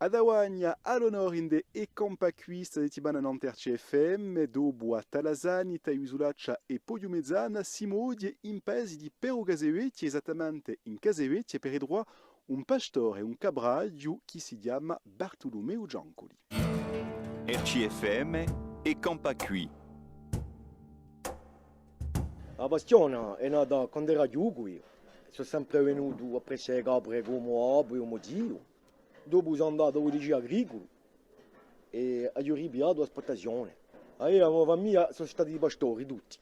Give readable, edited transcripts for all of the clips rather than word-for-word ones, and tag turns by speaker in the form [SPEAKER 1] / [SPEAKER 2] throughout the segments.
[SPEAKER 1] Adawagna all'onorinde e compacquista di Tibana Nanterce FM, dopo a Talazani, Taiusulaccia e Podiumezzana, Simodie in paesi di Perugazeveti, esattamente in Caseveti, e per i droit un pastore e un cabraggio che si chiama Bartolomeo Giancoli.
[SPEAKER 2] RCFM e Compacqui.
[SPEAKER 3] La passione è nata quando era giovane. Sono sempre venuto a prendere capre come abu e come zio. Dopo sono andato al liceo agricolo e ho ripiato l'esportazione. La famiglia sono stati i pastori tutti.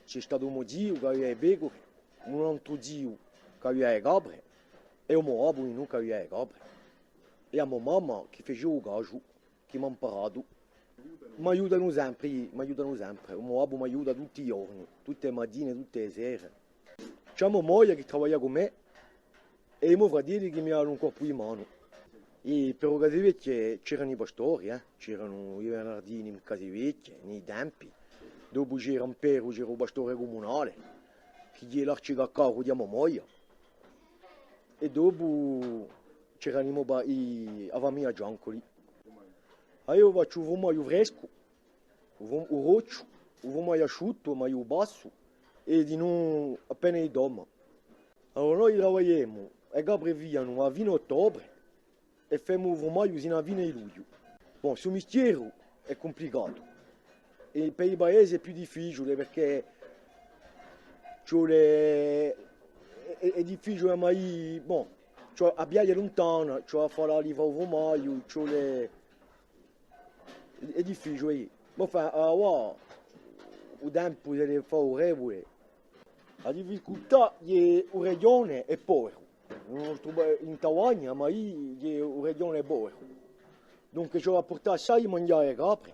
[SPEAKER 3] C'è stato un zio che aveva le pecore, un altro zio che aveva le capre e un abu che aveva le capre. E a mia mamma che faceva il gaggio, che mi ha imparato. Mi aiutano sempre. Il mio abu mi aiuta tutti i giorni, tutte le mattine, tutte le sere. C'è mia moglie che lavora con me e i miei fratelli che mi hanno un corpo in mano. E per Casevecchie c'erano i pastori, c'erano i Bernardini in Casevecchie, nei tempi. Dopo c'era un Pero, c'era il pastore comunale, che gli l'arcica a caro di mia moglie. E dopo c'erano la famiglia Giancoli. Io faccio un fumaio fresco, un roccio, un fumaio asciutto, un fumaio basso e di non appena i doma. Allora noi lavoriamo e capre viano a fine ottobre e facciamo un fumaio fino a fine luglio. Bon, sul mestiere è complicato e per i paesi è più difficile perché è difficile ma bon, a piaglia lontana, a fare la liva un fumaio, è difficile. Ma il tempo è favorevole. La difficoltà è che la regione è povera. In Tawagna, ma la regione è povera. Dunque ci ho portato assai mangiare capre.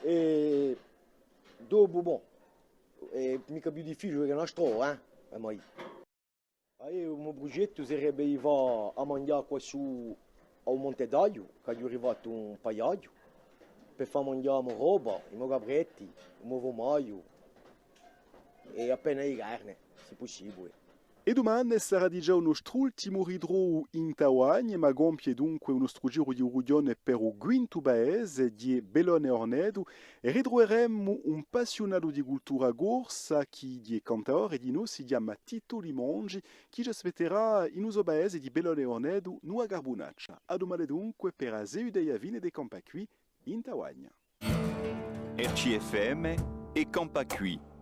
[SPEAKER 3] E dopo, bon, è mica più difficile che una strada, ma il mio progetto sarebbe di fare a mangiare qua su a un Monte d'Aglio, che è arrivato un paio, per far mangiare la roba, i miei capretti, il mio fumaio e appena di carne, se possibile.
[SPEAKER 1] E domani sarà già un nostro ultimo ridro in Tawagna, ma compie dunque un nostro giro di Urugione per il quinto paese di Bellone Ornedo e ritroveremo un appassionato di cultura gorsa che di cantaore e di noi si chiama Tito Limongi, che ci aspetterà in uso paese di Bellone Ornedo, Nua Garbunaccia. A domani dunque per a Zeudeia Vine de Compacqui in Tawagna.
[SPEAKER 2] RCFM e Compacqui.